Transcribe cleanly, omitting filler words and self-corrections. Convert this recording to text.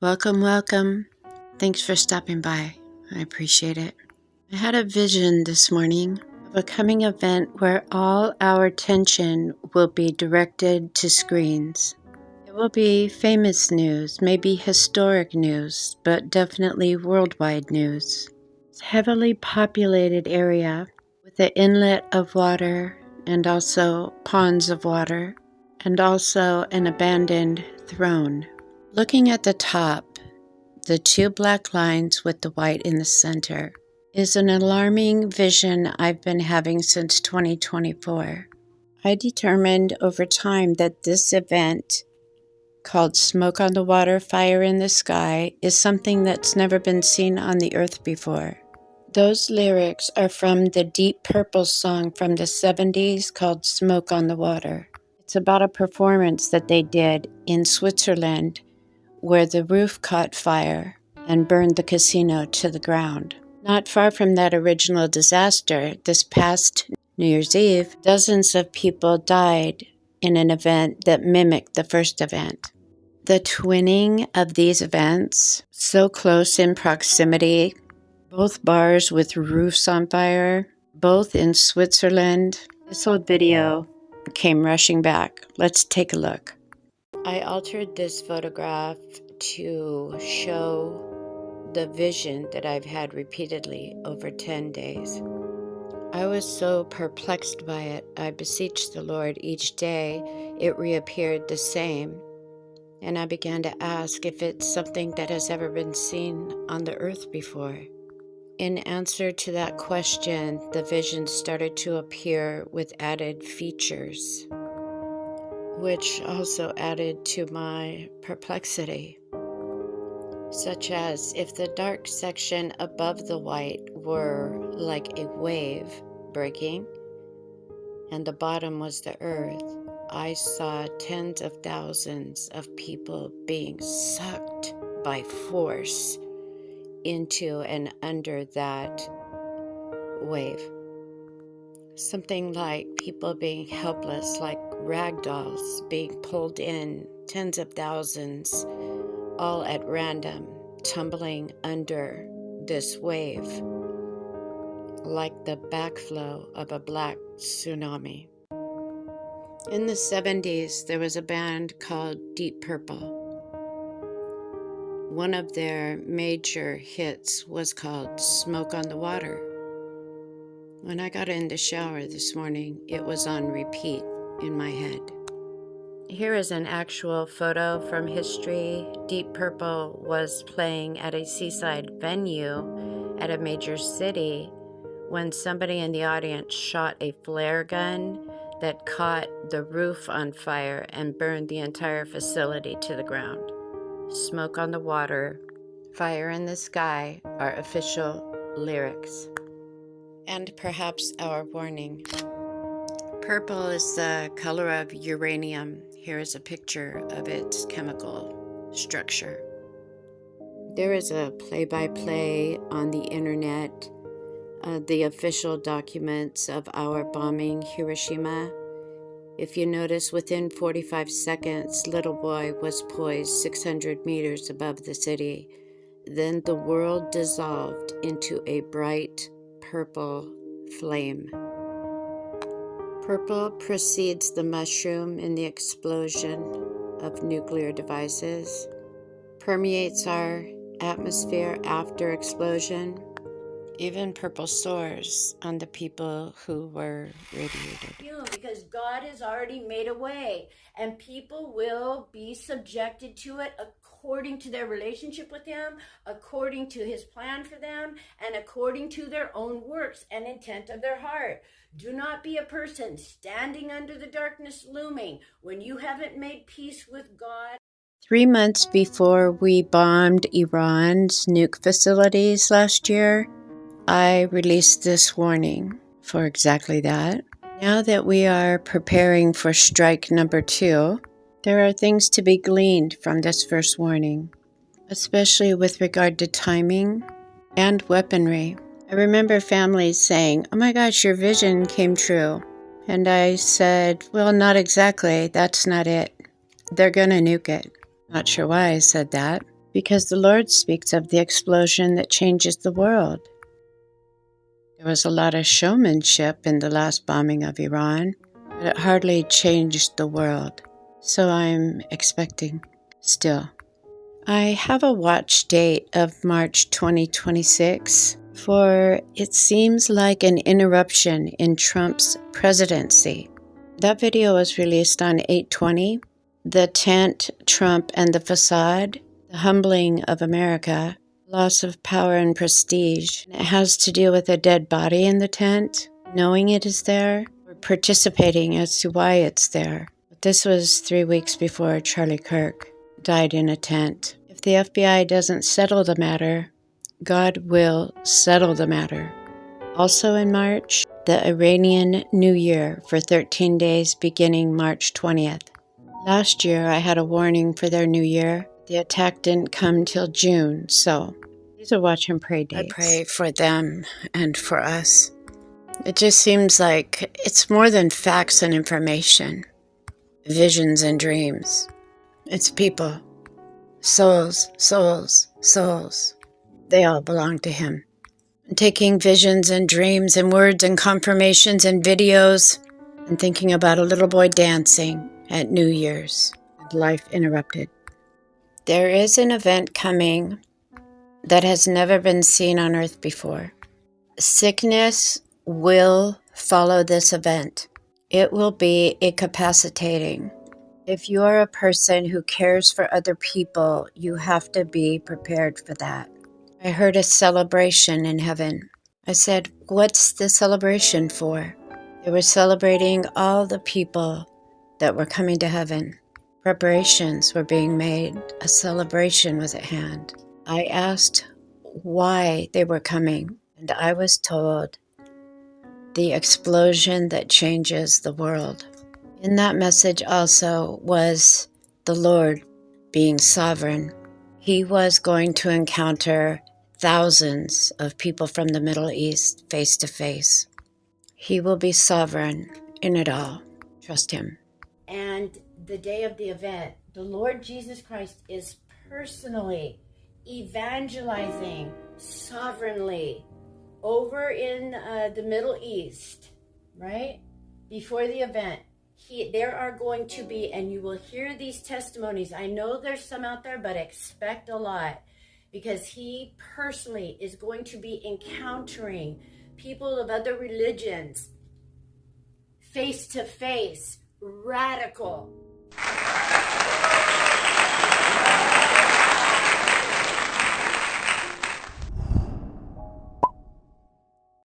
Welcome, welcome. Thanks for stopping by. I appreciate it. I had a vision this morning of a coming event where all our attention will be directed to screens. It will be famous news, maybe historic news, but definitely worldwide news. It's a heavily populated area with an inlet of water and also ponds of water and also an abandoned throne. Looking at the top, the two black lines with the white in the center, is an alarming vision I've been having since 2024. I determined over time that this event, called Smoke on the Water, Fire in the Sky, is something that's never been seen on the earth before. Those lyrics are from the Deep Purple song from the 70s called Smoke on the Water. It's about a performance that they did in Switzerland where the roof caught fire and burned the casino to the ground. Not far from that original disaster, this past New Year's Eve, dozens of people died in an event that mimicked the first event. The twinning of these events, so close in proximity, both bars with roofs on fire, both in Switzerland. This old video came rushing back. Let's take a look. I altered this photograph to show the vision that I've had repeatedly over 10 days. I was so perplexed by it. I beseeched the Lord each day. It reappeared the same. And I began to ask if it's something that has ever been seen on the earth before. In answer to that question, the vision started to appear with added features, which also added to my perplexity, such as if the dark section above the white were like a wave breaking and the bottom was the earth, I saw tens of thousands of people being sucked by force into and under that wave. Something like people being helpless, like rag dolls being pulled in, tens of thousands, all at random, tumbling under this wave, like the backflow of a black tsunami. In the 70s, there was a band called Deep Purple. One of their major hits was called Smoke on the Water. When I got in the shower this morning, it was on repeat in my head. Here is an actual photo from history. Deep Purple was playing at a seaside venue at a major city when somebody in the audience shot a flare gun that caught the roof on fire and burned the entire facility to the ground. Smoke on the Water, Fire in the Sky are official lyrics. And perhaps our warning. Purple is the color of uranium. Here is a picture of its chemical structure. There is a play-by-play on the internet, the official documents of our bombing Hiroshima. If you notice, within 45 seconds, little boy was poised 600 meters above the city. Then the world dissolved into a bright purple flame. Purple precedes the mushroom in the explosion of nuclear devices, permeates our atmosphere after explosion. Even purple sores on the people who were radiated. Because God has already made a way, and people will be subjected to it according to their relationship with Him, according to His plan for them, and according to their own works and intent of their heart. Do not be a person standing under the darkness looming when you haven't made peace with God. 3 months before we bombed Iran's nuke facilities last year, I released this warning for exactly that. Now that we are preparing for strike number 2, there are things to be gleaned from this first warning, especially with regard to timing and weaponry. I remember families saying, "Oh my gosh, your vision came true." And I said, "Well, not exactly. That's not it. They're going to nuke it." Not sure why I said that. because the Lord speaks of the explosion that changes the world. There was a lot of showmanship in the last bombing of Iran, but it hardly changed the world. So I'm expecting still. I have a watch date of March 2026 for it seems like an interruption in Trump's presidency. That video was released on 8/20. The tent, Trump, and the facade, the humbling of America, loss of power and prestige. It has to do with a dead body in the tent, knowing it is there, or participating as to why it's there. But this was 3 weeks before Charlie Kirk died in a tent. If the FBI doesn't settle the matter, God will settle the matter. Also in March, the Iranian New Year for 13 days beginning March 20th. Last year, I had a warning for their New Year. The attack didn't come till June, so these are watch and pray dates. I pray for them and for us. It just seems like it's more than facts and information, visions and dreams. It's people, souls, souls, souls. They all belong to Him. Taking visions and dreams and words and confirmations and videos and thinking about a little boy dancing at New Year's and life interrupted. There is an event coming that has never been seen on earth before. Sickness will follow this event. It will be incapacitating. If you're a person who cares for other people, you have to be prepared for that. I heard a celebration in heaven. I said, what's the celebration for? They were celebrating all the people that were coming to heaven. Preparations were being made. A celebration was at hand. I asked why they were coming, and I was told the explosion that changes the world. In that message also was the Lord being sovereign. He was going to encounter thousands of people from the Middle East face to face. He will be sovereign in it all. Trust Him. And the day of the event, the Lord Jesus Christ is personally evangelizing sovereignly over in the Middle East, right? Before the event, there are going to be, and you will hear these testimonies. I know there's some out there, but expect a lot, because He personally is going to be encountering people of other religions face to face, radical.